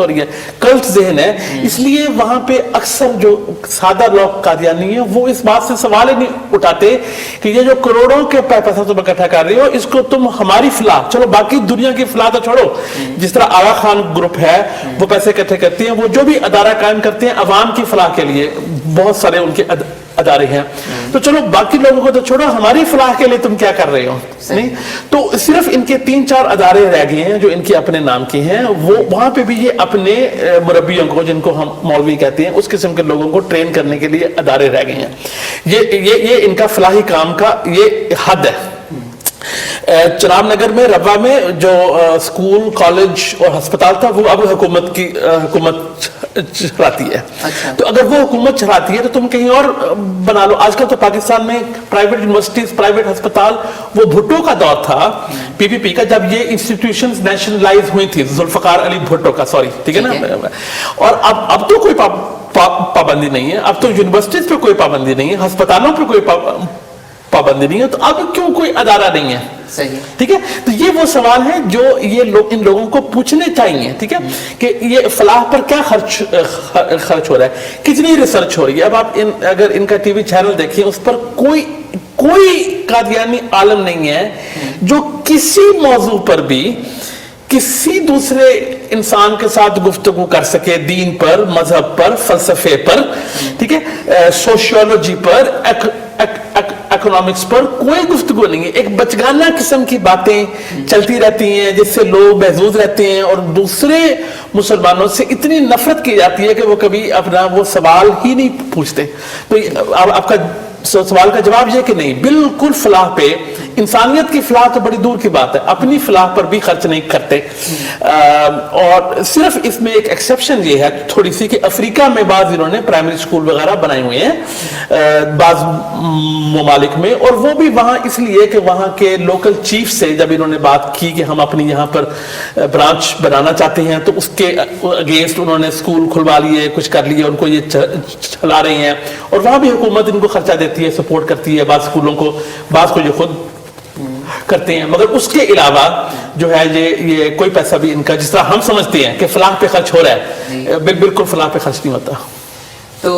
رہی ہے، کلٹ ذہن ہے، اس لیے وہاں پہ اکثر جو سادہ لوگ قادیانی ہیں وہ اس بات سے سوال ہی نہیں اٹھاتے کہ یہ جو کروڑوں کے پیسہ تم اکٹھا کر رہے ہو، اس کو تم ہماری فلاح، چلو باقی دنیا کی فلاح تو چھوڑو، جس طرح آغا خان گروپ ہے وہ پیسے اکٹھے کرتے ہیں، وہ جو بھی ادارہ قائم کرتے ہیں عوام کی فلاح کے لیے، بہت سارے ان کے ادارے ہیں. تو چلو باقی لوگوں کو تو چھوڑو, ہماری فلاح کے لیے تم کیا کر رہے ہو؟ نہیں, تو صرف ان کے 3-4 ادارے رہ گئے ہیں جو ان کے اپنے نام کے ہیں. وہ وہاں پہ بھی یہ اپنے مربیوں کو, جن کو ہم مولوی کہتے ہیں, اس قسم کے لوگوں کو ٹرین کرنے کے لیے ادارے رہ گئے ہیں. یہ ان کا فلاحی کام کا یہ حد ہے. چناب نگر میں, روا میں جو اسکول, کالج اور ہسپتال تھا, وہ اب حکومت چلاتی ہے. تو اگر وہ حکومت چلاتی ہے تو تم کہیں اور بنا لو. آج کل تو پاکستان میں پرائیویٹ یونیورسٹیز, پرائیویٹ ہسپتال, وہ بھٹو کا دور تھا PPP کا, جب یہ انسٹیٹیوشنز نیشنلائز ہوئی تھی, ذوالفقار علی بھٹو کا, سوری, ٹھیک ہے نا. اور اب تو کوئی پابندی نہیں ہے, اب تو یونیورسٹیز پہ کوئی پابندی نہیں ہے, ہسپتالوں پہ کوئی پابندی نہیں ہے, تو اب کیوں کوئی ادارہ نہیں ہے؟ صحیح, ٹھیک ہے. تو یہ وہ سوال ہے جو یہ لوگ, ان لوگوں کو پوچھنے چاہیے, ٹھیک ہے, کہ یہ فلاح پر کیا خرچ ہو رہا ہے, کتنی ریسرچ ہو رہی ہے. اب آپ اگر ان کا TV چینل دیکھیں, اس پر کوئی قادیانی عالم نہیں ہے جو کسی موضوع پر بھی کسی دوسرے انسان کے ساتھ گفتگو کر سکے, دین پر, مذہب پر, فلسفے پر, ٹھیک ہے, سوشیولوجی پر, اکنامکس پر کوئی گفتگو نہیں ہے. ایک بچگانہ قسم کی باتیں چلتی رہتی ہیں جس سے لوگ محظوظ رہتے ہیں, اور دوسرے مسلمانوں سے اتنی نفرت کی جاتی ہے کہ وہ کبھی اپنا وہ سوال ہی نہیں پوچھتے. تو آپ کا سوال کا جواب یہ کہ نہیں, بالکل فلاح پہ, انسانیت کی فلاح تو بڑی دور کی بات ہے, اپنی فلاح پر بھی خرچ نہیں کرتے. اور صرف اس میں ایک ایکسیپشن یہ ہے تھوڑی سی کہ افریقہ میں بعض انہوں نے پرائمری اسکول وغیرہ بنائے ہوئے ہیں بعض ممالک میں, اور وہ بھی وہاں اس لیے کہ وہاں کے لوکل چیف سے جب انہوں نے بات کی کہ ہم اپنی یہاں پر برانچ بنانا چاہتے ہیں, تو اس کے اگینسٹ انہوں نے اسکول کھلوا لیے, کچھ کر لیے, ان کو یہ چلا رہے ہیں, اور وہاں بھی حکومت ان کو خرچہ دیتی ہے, سپورٹ کرتی ہے, بعض اسکولوں کو, بعض کو یہ خود کرتے ہیں. مگر اس کے علاوہ جو ہے یہ کوئی پیسہ بھی ان کا, جس طرح ہم سمجھتے ہیں کہ فلاح پہ خرچ ہو رہا ہے, بالکل فلاح پہ خرچ نہیں ہوتا. تو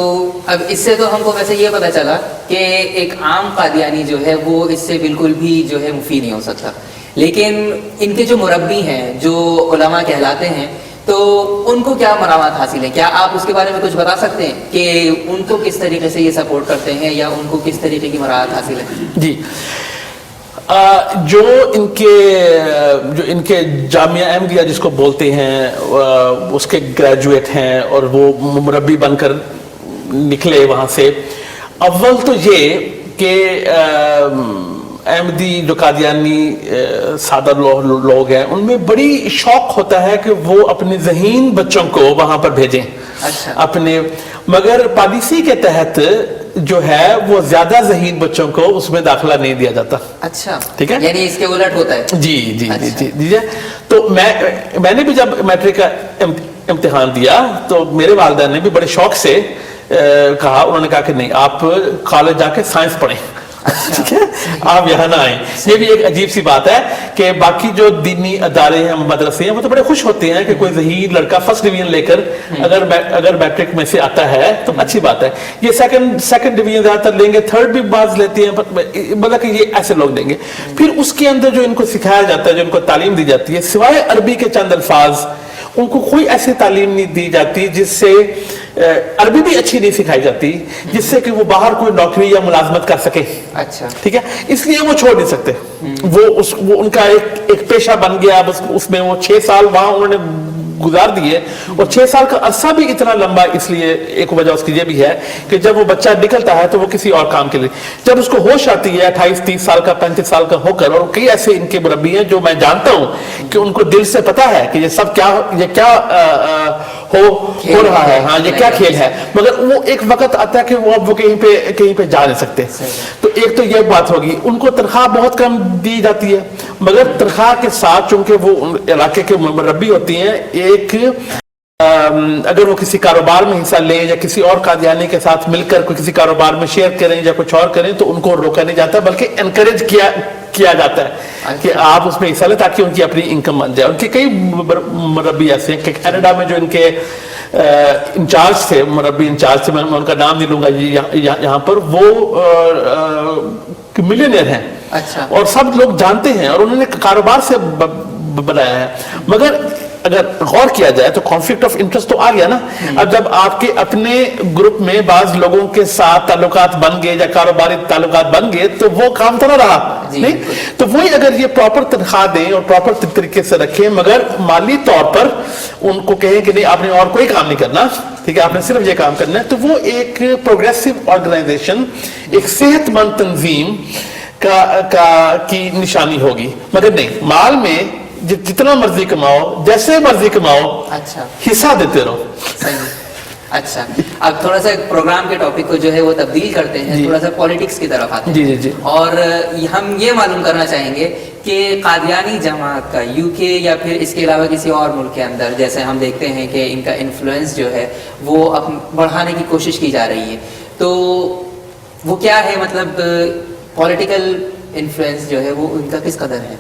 اب اس سے تو ہم کو ویسے یہ پتا چلا کہ ایک عام قادیانی جو ہے وہ اس سے بالکل بھی جو ہے مفید نہیں ہو سکتا. لیکن ان کے جو مربی ہیں, جو علماء کہلاتے ہیں, تو ان کو کیا منامات حاصل ہیں؟ کیا آپ اس کے بارے میں کچھ بتا سکتے ہیں کہ ان کو کس طریقے سے یہ سپورٹ کرتے ہیں, یا ان کو کس طریقے کی مراعات حاصل ہے؟ جی, جو ان کے جامعہ احمدیہ جس کو بولتے ہیں, اس کے گریجویٹ ہیں اور وہ مربی بن کر نکلے وہاں سے. اول تو یہ کہ احمدی جو قادیانی سادہ لوگ ہیں, ان میں بڑی شوق ہوتا ہے کہ وہ اپنے ذہین بچوں کو وہاں پر بھیجیں. اپنے, مگر پالیسی کے تحت جو ہے وہ زیادہ ذہین بچوں کو اس میں داخلہ نہیں دیا جاتا. اچھا, ٹھیک ہے, یعنی اس کے الٹ ہوتا ہے. جی جی جی جی. تو میں نے بھی جب میٹرک کا امتحان دیا تو میرے والدین نے بھی بڑے شوق سے کہا, انہوں نے کہا کہ نہیں, آپ کالج جا کے سائنس پڑھیں, ٹھیک ہے, آپ یہاں نہ آئیں. یہ بھی ایک عجیب سی بات ہے کہ باقی جو دینی ادارے ہیں, مدرسے ہیں, وہ تو بڑے خوش ہوتے ہیں کہ کوئی ذہین لڑکا فرسٹ ڈویژن لے کر اگر میٹرک میں سے آتا ہے تو اچھی بات ہے. یہ سیکنڈ ڈویژن زیادہ تر لیں گے, تھرڈ بھی بعض لیتے ہیں, مطلب کہ یہ ایسے لوگ دیں گے. پھر اس کے اندر جو ان کو سکھایا جاتا ہے, جو ان کو تعلیم دی جاتی ہے, سوائے عربی کے چند الفاظ, ان کو کوئی ایسی تعلیم نہیں دی جاتی جس سے, عربی بھی اچھی نہیں سکھائی جاتی جس سے کہ وہ باہر کوئی نوکری یا ملازمت کر سکے. اچھا, ٹھیک ہے, اس لیے وہ چھوڑ نہیں سکتے. وہ ان کا ایک پیشہ بن گیا. اس میں وہ 6 سال وہاں انہوں نے گزار دیے, اور 6 سال کا عرصہ بھی اتنا لمبا اس لیے, ایک وجہ اس کی یہ بھی ہے کہ جب وہ بچہ نکلتا ہے تو وہ کسی اور کام کے لیے, جب اس کو ہوش آتی ہے 28-30 سال کا, 35 سال کا ہو کر, اور کئی ایسے ان کے مربی ہیں جو میں جانتا ہوں کہ ان کو دل سے پتا ہے کہ یہ سب کیا ہو رہا ہے, ہاں, یہ کیا کھیل ہے, مگر وہ ایک وقت آتا ہے کہ وہ کہیں پہ جا نہیں سکتے. تو ایک تو یہ بات ہوگی. ان کو تنخواہ بہت کم دی جاتی ہے, مگر تنخواہ کے ساتھ چونکہ وہ علاقے کے مربی ہوتی ہیں, ایک اگر وہ کسی کاروبار میں حصہ لیں یا کسی اور قادیانی کے ساتھ مل کر کسی کاروبار میں شیئر کریں یا کچھ اور کریں, تو ان کو روکا نہیں جاتا بلکہ انکریج کیا جاتا ہے کہ آپ اس میں حصہ لیں تاکہ ان کی اپنی انکم بن جائے. ان کے کئی مربی ایسے ہیں کہ کینیڈا میں جو ان کے انچارج تھے, مربی انچارج تھے, میں ان کا نام نہیں لوں گا یہاں پر, وہ ملینئر ہیں. اچھا, اور سب لوگ جانتے ہیں, اور انہوں نے کاروبار سے بنایا ہے. مگر اگر غور کیا جائے تو کانفلکٹ آف انٹرسٹ تو آ گیا نا. اب جب آپ کے اپنے گروپ میں بعض لوگوں کے ساتھ تعلقات بن گئے یا کاروباری تعلقات بن گئے تو وہ کام تو نہ رہا نہیں. تو وہی اگر یہ پراپر تنخواہ دیں اور پراپر طریقے سے رکھیں مگر مالی طور پر ان کو کہیں کہ نہیں آپ نے اور کوئی کام نہیں کرنا, ٹھیک ہے, آپ نے صرف یہ کام کرنا ہے, تو وہ ایک پروگریسو آرگنائزیشن, ایک صحت مند تنظیم کی نشانی ہوگی. مگر نہیں, مال میں جتنا مرضی کماؤ, جیسے مرضی کماؤ, اچھا حصہ دیتے رہو. اچھا, اب تھوڑا سا پروگرام کے ٹاپک کو جو ہے وہ تبدیل کرتے ہیں, تھوڑا سا پالیٹکس کی طرف آتے ہیں. جی. اور ہم یہ معلوم کرنا چاہیں گے کہ قادیانی جماعت کا یو کے یا پھر اس کے علاوہ کسی اور ملک کے اندر جیسے ہم دیکھتے ہیں کہ ان کا انفلوئنس جو ہے وہ بڑھانے کی کوشش کی جا رہی ہے, تو وہ کیا ہے, مطلب پولیٹیکل انفلوئنس جو ہے وہ ان کا کس قدر ہے؟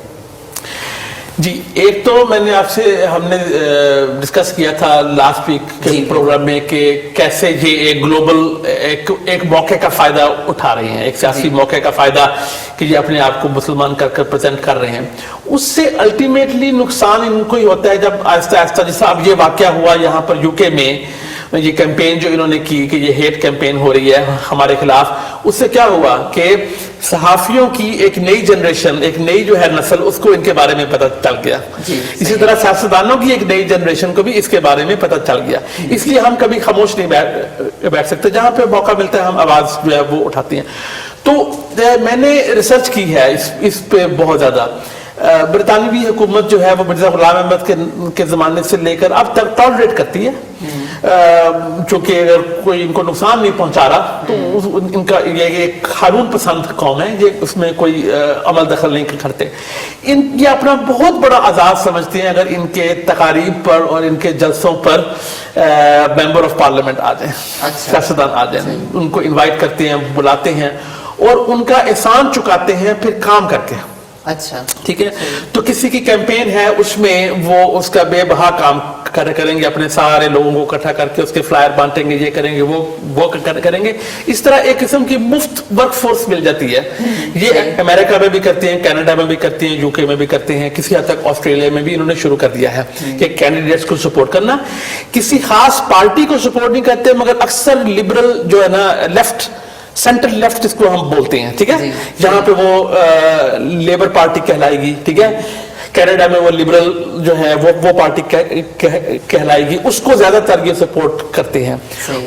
جی, ایک تو میں نے آپ سے ہم نے ڈسکس کیا تھا لاسٹ ویک کے پروگرام میں کہ کیسے یہ ایک گلوبل ایک موقع کا فائدہ اٹھا رہے ہیں, ایک سیاسی موقع کا فائدہ کہ یہ اپنے آپ کو مسلمان کر پریزنٹ کر رہے ہیں. اس سے الٹیمیٹلی نقصان ان کو ہی ہوتا ہے جب آہستہ آہستہ, جیسا اب یہ واقعہ ہوا یہاں پر یو کے میں, یہ کیمپین جو انہوں نے کی کہ یہ ہیٹ کیمپین ہو رہی ہے ہمارے خلاف, اس سے کیا ہوا کہ صحافیوں کی ایک نئی جنریشن, ایک نئی جو ہے نسل, اس کو ان کے بارے میں پتہ چل گیا. اسی طرح سیاستدانوں کی ایک نئی جنریشن کو بھی اس کے بارے میں پتہ چل گیا. اس لیے ہم کبھی خاموش نہیں بیٹھ سکتے, جہاں پہ موقع ملتا ہے ہم آواز جو ہے وہ اٹھاتے ہیں. تو میں نے ریسرچ کی ہے اس پہ بہت زیادہ. برطانوی حکومت جو ہے وہ مرزا غلام احمد کے زمانے سے لے کر اب تک ٹالریٹ کرتی ہے, چونکہ اگر کوئی ان کو نقصان نہیں پہنچا رہا تو ان کا یہ ایک قانون پسند قوم ہے, یہ اس میں کوئی عمل دخل نہیں کرتے. یہ اپنا بہت بڑا اعزاز سمجھتے ہیں اگر ان کے تقاریب پر اور ان کے جلسوں پر ممبر آف پارلیمنٹ آ جائیں, سیاستدان آ جائیں, ان کو انوائٹ کرتے ہیں, بلاتے ہیں اور ان کا احسان چکاتے ہیں پھر کام کر کے. اچھا, ٹھیک ہے, تو کسی کی کیمپین ہے اس میں وہ اس کا بے بہا کام کریں گے, اپنے سارے لوگوں کو اکٹھا کر کے اس کے فلائر بانٹیں گے, یہ کریں گے, وہ کریں گے. اس طرح ایک قسم کی مفت ورک فورس مل جاتی ہے. یہ امریکہ میں بھی کرتے ہیں, کینیڈا میں بھی کرتے ہیں, یو کے میں بھی کرتے ہیں, کسی حد تک آسٹریلیا میں بھی انہوں نے شروع کر دیا ہے کہ کینڈیڈیٹس کو سپورٹ کرنا. کسی خاص پارٹی کو سپورٹ نہیں کرتے مگر اکثر لبرل جو ہے نا, لیفٹ سینٹر لیفٹ جس کو ہم بولتے ہیں, ٹھیک ہے, یہاں پہ وہ لیبر پارٹی کہلائے گی, ٹھیک ہے, کینیڈا میں وہ لبرل جو ہے وہ پارٹی کہلائے گی, اس کو زیادہ تر یہ سپورٹ کرتے ہیں.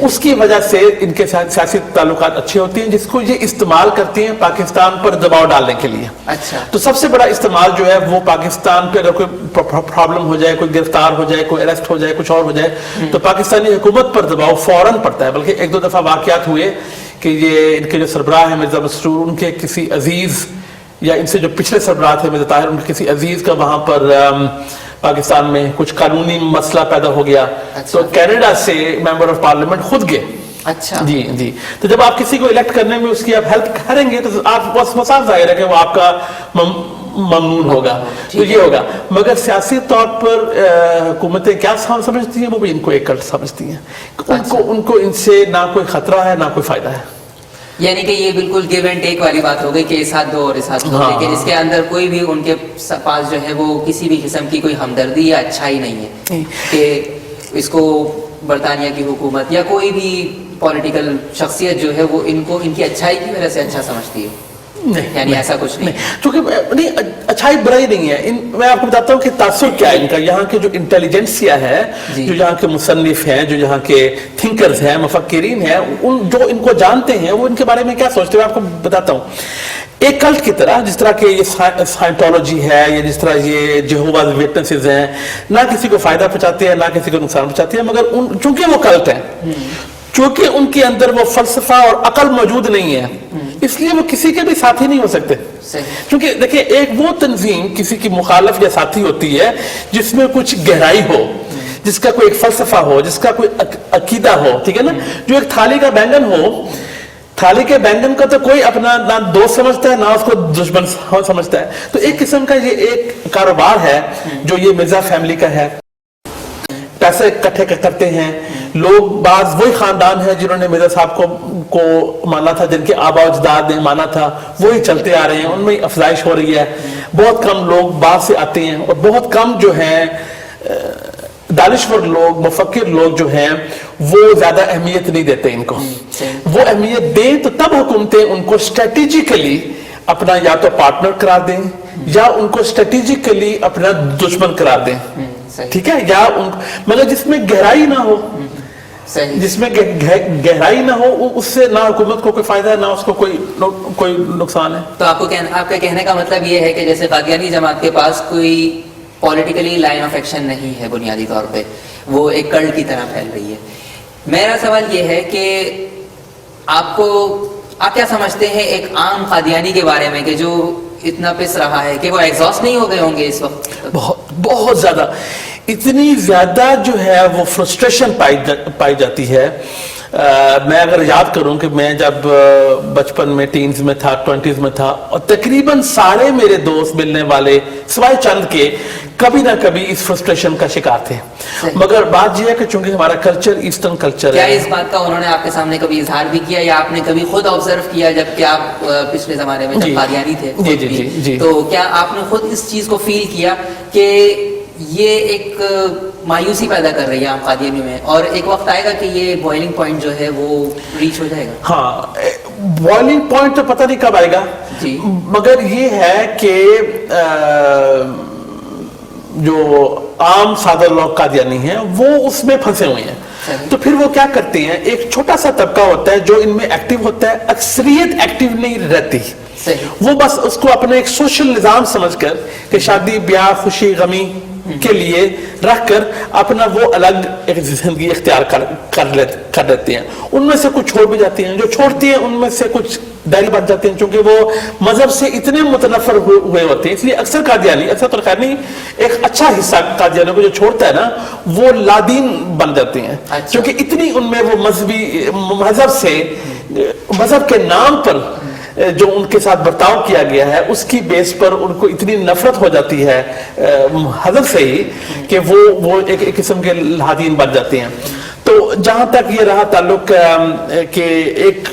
اس کی وجہ سے ان کے ساتھ سیاسی تعلقات اچھے ہوتے ہیں, جس کو یہ استعمال کرتے ہیں پاکستان پر دباؤ ڈالنے کے لیے. اچھا, تو سب سے بڑا استعمال جو ہے وہ پاکستان پہ اگر کوئی پرابلم ہو جائے, کوئی گرفتار ہو جائے, کوئی اریسٹ ہو جائے, کچھ اور ہو جائے, تو پاکستانی حکومت پر دباؤ فوراً پڑتا ہے. بلکہ ایک دو دفعہ واقعات ہوئے کہ یہ ان کے جو سربراہ ہیں مرزا مسرور, ان کے کسی عزیز یا ان سے جو پچھلے سربراہ تھے مرزا طاہر, ان کے کسی عزیز کا وہاں پر پاکستان میں کچھ قانونی مسئلہ پیدا ہو گیا. تو کینیڈا سے ممبر آف پارلیمنٹ خود گئے. اچھا, جی. تو جب آپ کسی کو الیکٹ کرنے میں اس کی آپ ہیلپ کریں گے تو آپ صاف ظاہر ہے کہ وہ آپ کا ممنون ہوگا, تو یہ ہوگا. مگر سیاسی طور پر حکومتیں کیا سمجھتی ہیں, وہ بھی ان کو ایک کلٹ سمجھتی ہیں. ان کو ان سے نہ کوئی خطرہ ہے نہ کوئی فائدہ ہے. یعنی کہ یہ بالکل گیو اینڈ ٹیک والی بات ہو گئی کہ اس ہاتھ دو اور اس ہاتھ دو, لیکن اس کے اندر کوئی بھی ان کے پاس جو ہے وہ کسی بھی قسم کی کوئی ہمدردی یا اچھائی نہیں ہے کہ اس کو برطانیہ کی حکومت یا کوئی بھی پولیٹیکل شخصیت جو ہے وہ ان کو ان کی اچھائی کی وجہ سے اچھا سمجھتی ہے. یعنی ایسا کچھ نہیں, چونکہ اچھائی برائی نہیں ہے. میں آپ کو بتاتا ہوں کہ تاثر کیا ہے ان کا. یہاں کے جو انٹیلیجنسیا ہے, جو یہاں کے مصنف ہیں, جو یہاں کے تھنکرز ہیں, مفکرین ہیں, جو ان کو جانتے ہیں وہ ان کے بارے میں کیا سوچتے ہیں, میں آپ کو بتاتا ہوں. ایک کلٹ کی طرح, جس طرح کہ یہ سائنٹولوجی ہے یا جس طرح یہ جہوواز وٹنسز ہیں, نہ کسی کو فائدہ پہنچاتے ہیں نہ کسی کو نقصان پہنچاتے ہیں, مگر چونکہ وہ کلٹ ہیں, چونکہ ان کے اندر وہ فلسفہ اور عقل موجود نہیں ہے, اس لیے وہ کسی کے بھی ساتھی نہیں ہو سکتے. کیونکہ دیکھیں, ایک وہ تنظیم کسی کی مخالف یا ساتھی ہوتی ہے جس میں کچھ گہرائی ہو, جس کا کوئی ایک فلسفہ ہو, جس کا کوئی عقیدہ ہو, ٹھیک ہے نا. جو ایک تھالی کا بینگن ہو, تھالی کے بینگن کا تو کوئی اپنا نہ دوست سمجھتا ہے نہ اس کو دشمن سمجھتا ہے. تو ایک قسم کا یہ ایک کاروبار ہے جو یہ مرزا فیملی کا ہے. پیسے اکٹھے کرتے ہیں لوگ. بعض وہی خاندان ہیں جنہوں نے مرزا صاحب کو مانا تھا, جن کے آبا و اجداد نے مانا تھا, وہی چلتے آ رہے ہیں, ان میں افزائش ہو رہی ہے. بہت کم لوگ باہر سے آتے ہیں اور بہت کم جو ہیں دانشور لوگ مفکر لوگ جو ہیں وہ زیادہ اہمیت نہیں دیتے ان کو. وہ اہمیت دیں تو تب حکومتیں ان کو اسٹریٹجیکلی اپنا یا تو پارٹنر قرار دیں یا ان کو اسٹریٹجیکلی اپنا دشمن قرار دیں. ٹھیک ہے, یا مگر جس میں گہرائی نہ ہو, جس میں گہرائی نہ ہو, اس سے نہ حکومت کو کوئی فائدہ ہے نہ اس کو کوئی نقصان ہے. تو آپ کا کہنے کا مطلب یہ ہے کہ جیسے قادیانی جماعت کے پاس کوئی پولیٹیکلی لائن آف ایکشن نہیں ہے بنیادی طور پہ, وہ ایک کلٹ کی طرح پھیل رہی ہے. میرا سوال یہ ہے کہ آپ کیا سمجھتے ہیں ایک عام قادیانی کے بارے میں کہ جو اتنا پس رہا ہے, کہ وہ ایگزاسٹ نہیں ہو گئے ہوں گے اس وقت؟ بہت زیادہ, اتنی زیادہ جو ہے وہ فرسٹریشن پائی جاتی ہے. میں اگر یاد کروں کہ میں جب بچپن میں ٹینز میں تھا, 20s میں تھا, اور تقریباً سارے میرے دوست ملنے والے سوائے چند کے کبھی نہ کبھی اس فرسٹریشن کا شکار تھے. مگر بات یہ ہے کہ چونکہ ہمارا کلچر ایسٹرن کلچر ہے. کیا اس بات کا انہوں نے آپ کے سامنے کبھی اظہار بھی کیا, یا آپ نے کبھی خود آبزرو کیا جب کہ آپ پچھلے زمانے میں جب قادیانی تھے, تو کیا آپ نے خود اس چیز کو فیل کیا کہ یہ ایک مایوسی پیدا کر رہی ہے عام قادیانیوں میں, اور ایک وقت آئے گا کہ یہ بوائلنگ پوائنٹ جو ہے وہ ریچ ہو جائے گا؟ ہاں, بوائلنگ پوائنٹ تو پتہ نہیں کب آئے گا, مگر یہ ہے کہ جو عام سادہ لوگ قادیانی ہیں وہ اس میں پھنسے ہوئے ہیں. تو پھر وہ کیا کرتے ہیں, ایک چھوٹا سا طبقہ ہوتا ہے جو ان میں ایکٹیو ہوتا ہے, اکثریت ایکٹیو نہیں رہتی. وہ بس اس کو اپنے ایک سوشل نظام سمجھ کر کہ شادی بیاہ خوشی غمی کے لیے رکھ کر اپنا وہ الگ ایک زندگی اختیار کر لیتے ہیں. ان میں سے کچھ چھوڑ بھی جاتے ہیں, جو چھوڑتی ہیں ان میں سے کچھ دائری بن جاتے ہیں, چونکہ وہ مذہب سے اتنے متنفر ہوئے ہوتے ہیں. اس لیے اکثر قادیانی, اکثر تو خیر نہیں, ایک اچھا حصہ قادیانیوں کو جو چھوڑتا ہے نا وہ لادین بن جاتے ہیں, کیونکہ اتنی ان میں وہ مذہب کے نام پر جو ان کے ساتھ برتاؤ کیا گیا ہے اس کی بیس پر ان کو اتنی نفرت ہو جاتی ہے حضرت سے ہی کہ وہ ایک قسم کے لادین بن جاتے ہیں. تو جہاں تک یہ رہا تعلق کہ ایک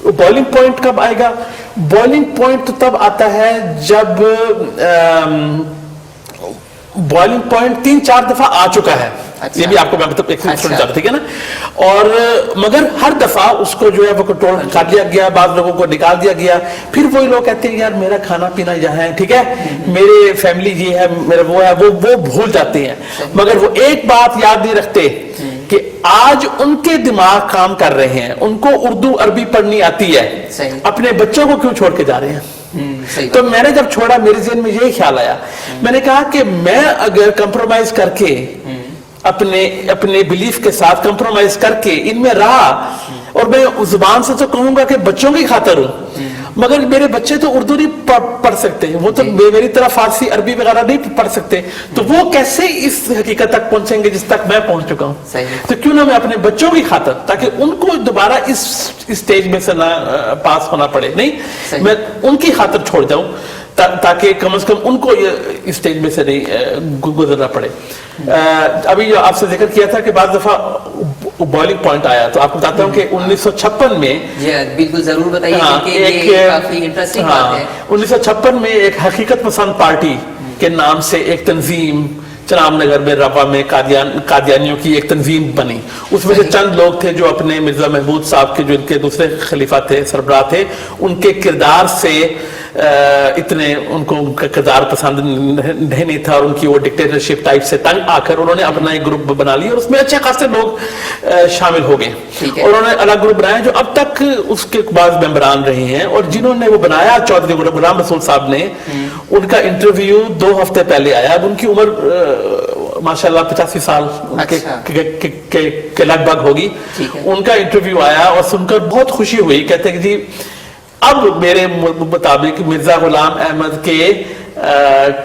بوائلنگ پوائنٹ کب آئے گا, بوائلنگ پوائنٹ تب آتا ہے جب بوائلنگ پوائنٹ 3-4 دفعہ آ چکا ہے. یہ بھی آپ کو میں مطلب ایک ٹھیک ہے نا, اور مگر ہر دفعہ اس کو جو ہے وہ کنٹرول کر لیا گیا, بعض لوگوں کو نکال دیا گیا. پھر وہی لوگ کہتے ہیں یار میرا کھانا پینا یہاں ہے, ٹھیک ہے, میرے فیملی یہ ہے, میرا وہ ہے, وہ بھول جاتے ہیں. مگر وہ ایک بات یاد نہیں رکھتے کہ آج ان کے دماغ کام کر رہے ہیں, ان کو اردو عربی پڑھنی آتی ہے, اپنے بچوں کو کیوں چھوڑ کے جا رہے ہیں. تو میں نے جب چھوڑا میرے ذہن میں یہی خیال آیا, میں نے کہا کہ میں اگر کمپرومائز کر کے اپنے بلیف کے ساتھ کمپرومائز کر کے ان میں رہا, اور میں زبان سے تو کہوں گا کہ بچوں کی خاطر ہوں, مگر میرے بچے تو اردو نہیں پڑھ سکتے, وہ تو میری طرح فارسی عربی وغیرہ نہیں پڑھ سکتے, تو وہ کیسے اس حقیقت تک پہنچیں گے جس تک میں پہنچ چکا ہوں. تو کیوں نہ میں اپنے بچوں کی خاطر, تاکہ ان کو دوبارہ اس اسٹیج میں سے نہ پاس ہونا پڑے, نہیں میں ان کی خاطر چھوڑ جاؤں تاکہ کم از کم ان کو یہ اسٹیج میں سے نہیں گزرنا پڑے. ابھی جو آپ سے ذکر کیا تھا کہ بعض دفعہ بوائلنگ پوائنٹ آیا, تو آپ کو بتاتا ہوں کہ 1956 میں, بالکل ضرور بتائیے کیونکہ یہ کافی انٹرسٹنگ بات ہے. 1956 میں ایک حقیقت پسند پارٹی کے نام سے ایک تنظیم چناب نگر میں روا میں قادیانیوں کی ایک تنظیم بنی. اس میں سے چند لوگ تھے جو اپنے مرزا محمود صاحب کے جو ان کے دوسرے خلیفہ تھے, سربراہ تھے, ان کے کردار سے اتنے ان کو کردار پسند نہیں تھا, اور ان کی وہ ڈکٹیٹرشپ ٹائپ سے تنگ آ کر انہوں نے اپنا ایک گروپ بنا لیا, اور اس میں اچھے خاصے لوگ شامل ہو گئے, اور انہوں نے الگ گروپ بنایا جو اب تک اس کے بعض ممبران رہے ہیں. اور جنہوں نے وہ بنایا, چودھری غلام رسول صاحب نے, ان کا انٹرویو 2 ہفتے پہلے آیا. اب ان کی عمر ماشاءاللہ 85 سال کے لگ بھگ ہوگی. ان کا انٹرویو آیا اور سن کر بہت خوشی ہوئی. کہتے ہیں کہ جی اب میرے مطابق مرزا غلام احمد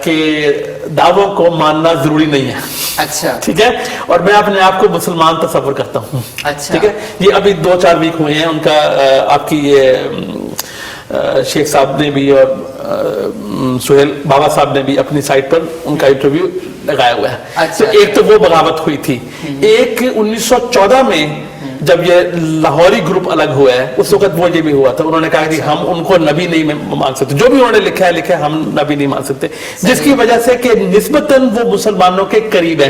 کے دعووں کو ماننا ضروری نہیں ہے. اچھا, ٹھیک ہے, اور میں اپنے آپ کو مسلمان تصور کرتا ہوں. ٹھیک ہے, یہ ابھی 2-4 ویک ہوئے ہیں. ان کا آپ کی یہ شیخ صاحب نے بھی اور سہیل بابا صاحب نے بھی اپنی سائٹ پر ان کا انٹرویو لگایا ہوا ہے. تو ایک تو وہ بغاوت ہوئی تھی. ایک 1914 میں جب یہ لاہوری گروپ الگ ہوا ہے, اس وقت وہ یہ بھی ہوا تھا. انہوں نے کہا کہ ہم ان کو نبی نہیں مان سکتے, جو بھی انہوں نے لکھا ہے ہم نبی نہیں مان سکتے, جس کی وجہ سے کہ نسبتاً وہ مسلمانوں کے قریب ہیں,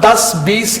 10-20